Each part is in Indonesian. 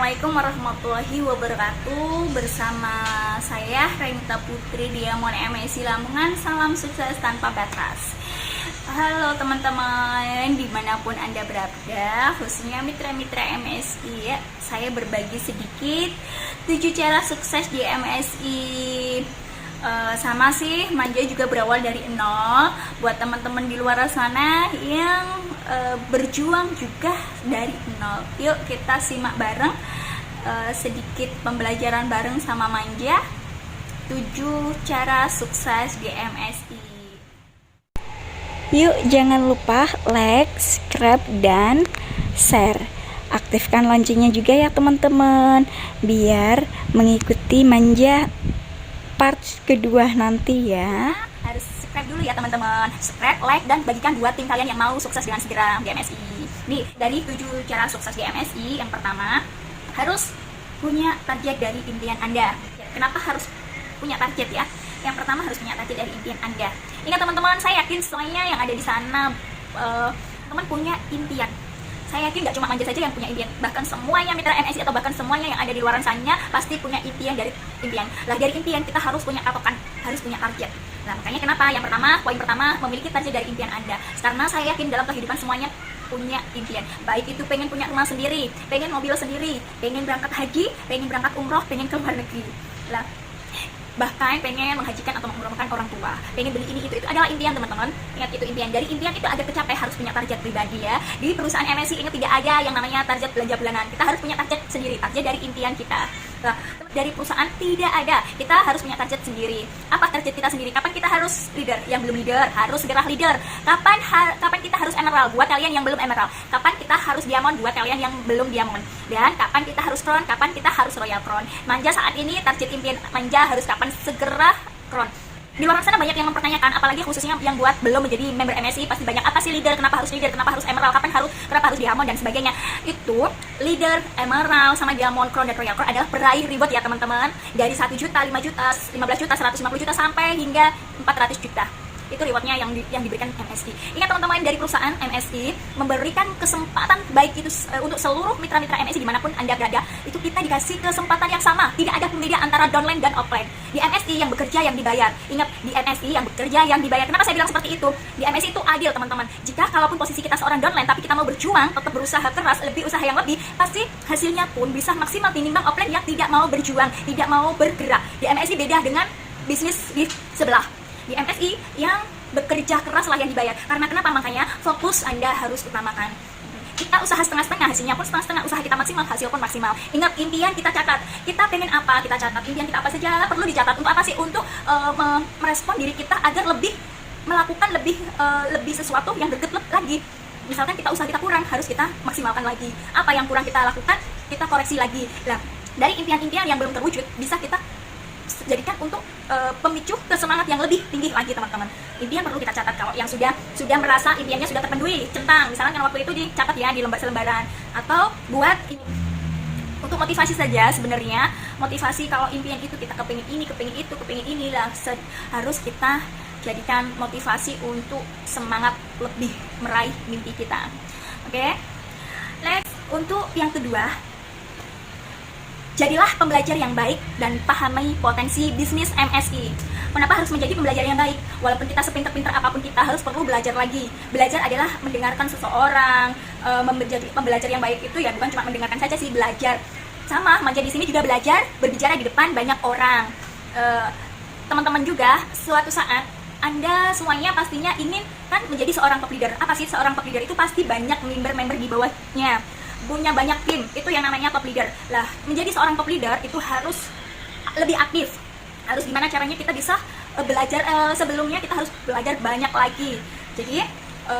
Assalamualaikum warahmatullahi wabarakatuh. Bersama saya Renita Putri Diamond MSI Lamongan. Salam sukses tanpa batas. Halo teman-teman, dimanapun Anda berada, khususnya mitra-mitra MSI ya. Saya berbagi sedikit 7 cara sukses di MSI. Sama sih, manja juga berawal dari nol. Buat teman-teman di luar sana yang berjuang juga dari nol, yuk kita simak bareng sedikit pembelajaran bareng sama Manja 7 cara sukses di MSI. Yuk jangan lupa like, subscribe, dan share. Aktifkan loncengnya juga ya teman-teman, biar mengikuti Manja part kedua nanti ya. Harus subscribe dulu ya teman-teman. Subscribe, like, dan bagikan buat tim kalian yang mau sukses dengan segera di MSI. Nih, dari 7 cara sukses di MSI, yang pertama, harus punya target dari impian Anda. Kenapa harus punya target ya? Yang pertama harus punya target dari impian Anda. Ingat teman-teman, saya yakin semuanya yang ada di sana teman punya impian. Saya yakin gak cuma Manja saja yang punya impian, bahkan semuanya mitra MSI atau bahkan semuanya yang ada di luar sana pasti punya impian dari impian. Lah dari impian kita harus punya patokan, harus punya target. Nah makanya kenapa? Yang pertama, poin pertama, memiliki target dari impian Anda. Karena saya yakin dalam kehidupan semuanya punya impian. Baik itu pengen punya rumah sendiri, pengen mobil sendiri, pengen berangkat haji, pengen berangkat umroh, pengen ke luar negeri. Lah bahkan pengen menghajikan atau mengumrohkan orang tua, pengen beli ini itu adalah impian teman-teman. Ingat itu impian. Dari impian itu agar tercapai harus punya target pribadi ya. Di perusahaan MSI ingat tidak ada yang namanya target belanja bulanan. Kita harus punya target sendiri, target dari impian kita. Nah, dari perusahaan tidak ada. Kita harus punya target sendiri. Apa target kita sendiri? Kapan kita harus leader? Yang belum leader harus segera leader. Kapan kita harus emerald buat kalian yang belum emerald? Kapan kita harus diamond buat kalian yang belum diamond? Dan kapan kita harus crown? Kapan kita harus royal crown? Manja saat ini target impian Manja harus kapan segera crown. Di luar sana banyak yang mempertanyakan, apalagi khususnya yang buat belum menjadi member MSI pasti banyak, apa sih leader, kenapa harus emerald, kenapa harus diamond dan sebagainya. Itu leader, emerald, sama diamond, crown, dan royal crown adalah peraih reward ya teman-teman, dari 1 juta, 5 juta, 15 juta, 150 juta sampai hingga 400 juta. Itu rewardnya yang diberikan MSI. Ingat teman-teman, dari perusahaan MSI memberikan kesempatan baik itu untuk seluruh mitra-mitra MSI dimanapun Anda berada, itu kita dikasih kesempatan yang sama, tidak ada pembeda antara downline dan offline. Di MSI yang bekerja yang dibayar. Ingat, di MSI yang bekerja yang dibayar. Kenapa saya bilang seperti itu? Di MSI itu adil teman-teman. Jika kalaupun posisi kita seorang downline tapi kita mau berjuang, tetap berusaha keras, lebih usaha yang lebih, pasti hasilnya pun bisa maksimal tinimbang offline yang tidak mau berjuang, tidak mau bergerak. Di MSI beda dengan bisnis di sebelah. Di MSI yang bekerja keras lah yang dibayar. Karena kenapa? Makanya fokus Anda harus utamakan. Kita usaha setengah-setengah, hasilnya pun setengah-setengah. Usaha kita maksimal, hasil pun maksimal. Ingat, impian kita catat. Kita pengen apa, kita catat. Impian kita apa saja perlu dicatat. Untuk apa sih? Untuk merespon diri kita agar lebih melakukan lebih sesuatu yang deket lagi. Misalkan kita usaha kita kurang, harus kita maksimalkan lagi. Apa yang kurang kita lakukan, kita koreksi lagi. Nah, dari impian-impian yang belum terwujud, bisa kita jadikan untuk pemicu ke semangat yang lebih tinggi lagi teman-teman. Impian perlu kita catat. Kalau yang sudah merasa impiannya sudah terpenuhi, centang, misalnya kan waktu itu dicatat ya di lembaran, atau buat ini untuk motivasi saja. Sebenarnya motivasi kalau impian itu kita kepingin ini, kepingin itu, kepingin ini lah, harus kita jadikan motivasi untuk semangat lebih meraih mimpi kita. Oke, next, untuk yang kedua, jadilah pembelajar yang baik dan pahami potensi bisnis MSI. Kenapa harus menjadi pembelajar yang baik? Walaupun kita sepintar-pintar apapun, kita harus perlu belajar lagi. Belajar adalah mendengarkan seseorang. Menjadi pembelajar yang baik itu ya bukan cuma mendengarkan saja sih, belajar. Sama, Manja di sini juga belajar berbicara di depan banyak orang. Teman-teman juga, suatu saat Anda semuanya pastinya ingin kan menjadi seorang top leader. Apa sih seorang top leader? Itu pasti banyak member-member di bawahnya, punya banyak tim, itu yang namanya top leader. Lah, menjadi seorang top leader itu harus lebih aktif. Harus gimana caranya kita bisa belajar, sebelumnya kita harus belajar banyak lagi. Jadi,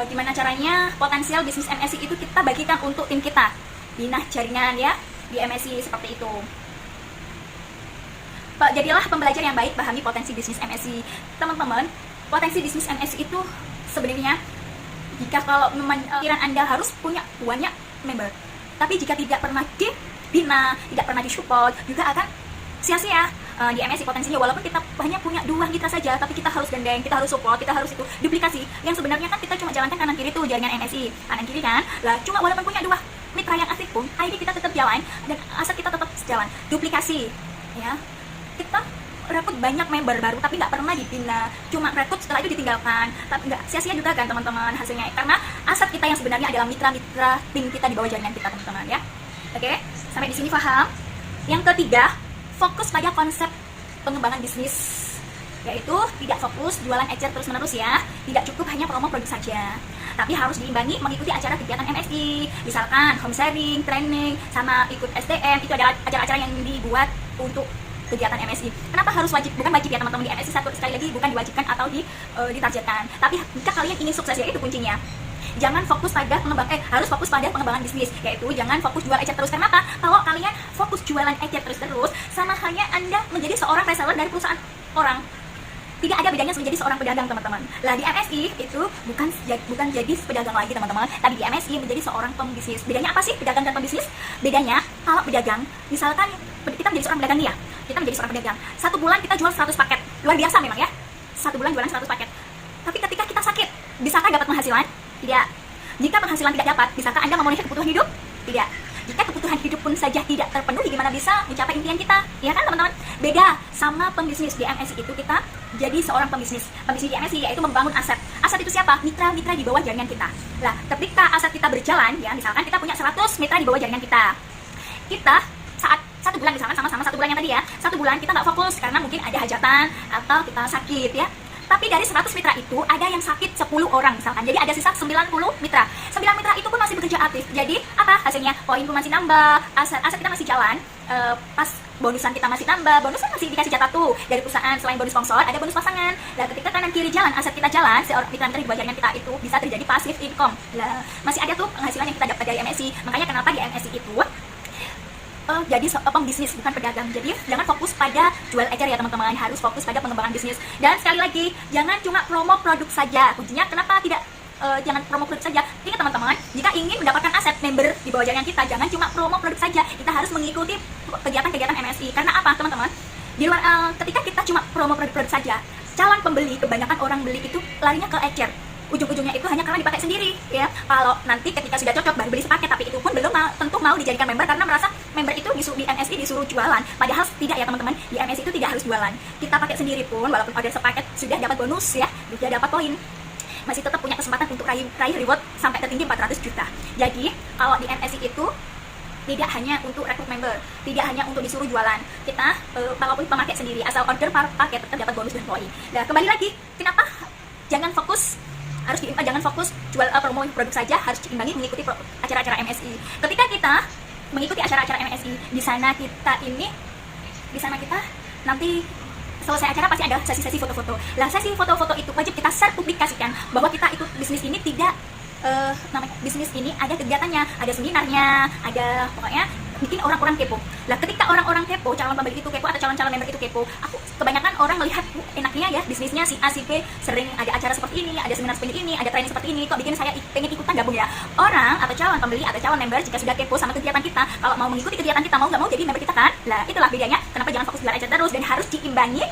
gimana caranya potensial bisnis MSI itu kita bagikan untuk tim kita. Binah jaringan ya, di MSI seperti itu. Jadilah pembelajar yang baik, pahami potensi bisnis MSI. Teman-teman, potensi bisnis MSI itu sebenarnya, jika kalau pikiran Anda harus punya banyak member, tapi jika tidak pernah dibina, tidak pernah disupport, juga akan sia-sia. Di MSI potensinya, walaupun kita hanya punya 2 mitra saja, tapi kita harus gandeng, kita harus support, kita harus duplikasi. Yang sebenarnya kan kita cuma jalankan kanan kiri tuh jaringan MSI, kanan kiri kan. Lah cuma walaupun punya 2, mitra yang aktif pun ID kita tetap jalan dan aset kita tetap jalan. Duplikasi ya, kita rekrut banyak member baru tapi nggak pernah dibina, cuma rekrut setelah itu ditinggalkan, tapi nggak sia-sia juga kan teman-teman hasilnya, karena aset kita yang sebenarnya adalah mitra-mitra tim kita di bawah jaringan kita teman-teman ya. Oke, sampai di sini paham? Yang ketiga, fokus pada konsep pengembangan bisnis, yaitu tidak fokus jualan ecer terus-menerus ya, tidak cukup hanya promo produk saja, tapi harus diimbangi mengikuti acara kegiatan MSI, misalkan home sharing, training, sama ikut SDM, itu adalah acara-acara yang dibuat untuk kegiatan MSI. Kenapa harus wajib? Bukan wajib ya teman-teman, di MSI sekali lagi bukan diwajibkan atau ditargetkan, tapi jika kalian ingin sukses ya itu kuncinya. Jangan fokus pada harus fokus pada pengembangan bisnis, yaitu jangan fokus jual ecer terus. Kenapa? Kalau kalian fokus jualan ecer terus sama halnya Anda menjadi seorang reseller dari perusahaan orang. Tidak ada bedanya menjadi seorang pedagang teman-teman. Lah di MSI itu bukan jadi pedagang lagi teman-teman, tapi di MSI menjadi seorang pembisnis. Bedanya apa sih pedagang dan pembisnis? Bedanya kalau pedagang, misalkan kita menjadi seorang pedagang nih ya, kita menjadi seorang pedagang, 1 bulan kita jual 100 paket, luar biasa memang ya, 1 bulan jualan 100 paket. Tapi ketika kita sakit, bisakah dapat penghasilan? Tidak. Jika penghasilan tidak dapat, bisakah Anda memenuhi kebutuhan hidup? Tidak. Jika kebutuhan hidup pun saja tidak terpenuhi, gimana bisa mencapai impian kita? Ya kan teman-teman? Beda sama pembisnis. Di MSI itu kita jadi seorang pembisnis. Pembisnis di MSI yaitu membangun aset. Aset itu siapa? Mitra-mitra di bawah jaringan kita. Lah, ketika aset kita berjalan, ya misalkan kita punya 100 mitra di bawah jaringan kita. Kita saat 1 bulan misalkan sama-sama 1 bulan yang tadi ya, 1 bulan kita nggak fokus karena mungkin ada hajatan atau kita sakit ya. Tapi dari 100 mitra itu ada yang sakit 10 orang misalkan. Jadi ada sisa 90 mitra. 9 mitra itu pun masih bekerja aktif. Jadi apa hasilnya? Poin pun masih nambah, aset kita masih jalan. Pas bonusan kita masih nambah, bonusan masih dikasih jatah tuh dari perusahaan. Selain bonus sponsor, ada bonus pasangan. Nah, ketika kanan kiri jalan, aset kita jalan, seorang mitra-mitra di bawah jaringan kita itu bisa terjadi passive income. Lah, masih ada tuh penghasilan yang kita dapat dari MSI. Makanya kenapa di MSI itu jadi pembisnis bukan pedagang. Jadi jangan fokus pada jual ecer ya teman-teman, harus fokus pada pengembangan bisnis. Dan sekali lagi, jangan cuma promo produk saja. Kuncinya kenapa tidak jangan promo produk saja. Ingat teman-teman, jika ingin mendapatkan aset member di bawah jaringan kita, jangan cuma promo produk saja. Kita harus mengikuti kegiatan-kegiatan MSI. Karena apa teman-teman? Di luar ketika kita cuma promo produk-produk saja, calon pembeli, kebanyakan orang beli itu larinya ke ecer. Ujung-ujungnya itu hanya karena dipakai sendiri ya. Kalau nanti ketika sudah cocok baru beli sepaket, tapi itu pun belum tentu mau dijadikan member karena merasa member itu di MSI disuruh jualan. Padahal tidak ya teman-teman, di MSI itu tidak harus jualan. Kita pakai sendiri pun walaupun order sepaket sudah dapat bonus ya, sudah dapat poin, masih tetap punya kesempatan untuk raih reward sampai tertinggi 400 juta. Jadi kalau di MSI itu tidak hanya untuk rekrut member, tidak hanya untuk disuruh jualan. Kita walaupun pemakai sendiri, asal order paket tetap dapat bonus dan poin. Nah kembali lagi, kenapa jangan fokus jual promo produk saja, harus diimbangi mengikuti acara-acara MSI. Ketika kita mengikuti acara-acara MSI, di sana kita nanti selesai acara pasti ada sesi-sesi foto-foto. Lah sesi foto-foto itu wajib kita share, publikasikan bahwa kita ikut bisnis ini, tidak bisnis ini ada kegiatannya, ada seminarnya, ada pokoknya bikin orang-orang kepo. Lah ketika orang-orang kepo, calon pembeli itu kepo atau calon-calon member itu kepo, kebanyakan orang melihat enaknya ya bisnisnya si A si B sering ada acara seperti ini, ada seminar seperti ini, ada training seperti ini, kok bikin saya pengen ikutan gabung ya. Orang atau calon pembeli atau calon member jika sudah kepo sama kegiatan kita, kalau mau mengikuti kegiatan kita, mau nggak mau jadi member kita kan. Lah itulah bedanya kenapa jangan fokus jualan aja terus dan harus diimbangi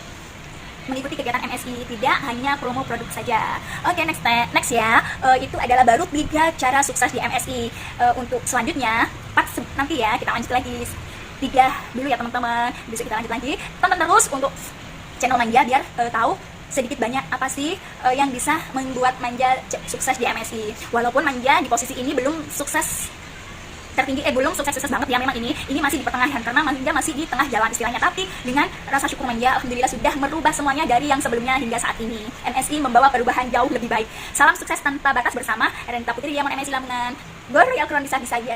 mengikuti kegiatan MSI, tidak hanya promo produk saja. Oke, next ya, itu adalah baru 3 cara sukses di MSI. Untuk selanjutnya nanti ya kita lanjut lagi 3 dulu ya teman-teman, besok kita lanjut lagi. Tonton terus untuk channel Manja biar tahu sedikit banyak apa sih yang bisa membuat Manja sukses di MSI. Walaupun Manja di posisi ini belum sukses tertinggi, belum sukses banget ya, memang ini masih di pertengahan karena Manja masih di tengah jalan istilahnya, tapi dengan rasa syukur Manja alhamdulillah sudah merubah semuanya dari yang sebelumnya hingga saat ini. MSI membawa perubahan jauh lebih baik. Salam sukses tanpa batas bersama Ernita Putri, Diamond MSI Lamongan. Go Royal Crown, bisa-bisa ya.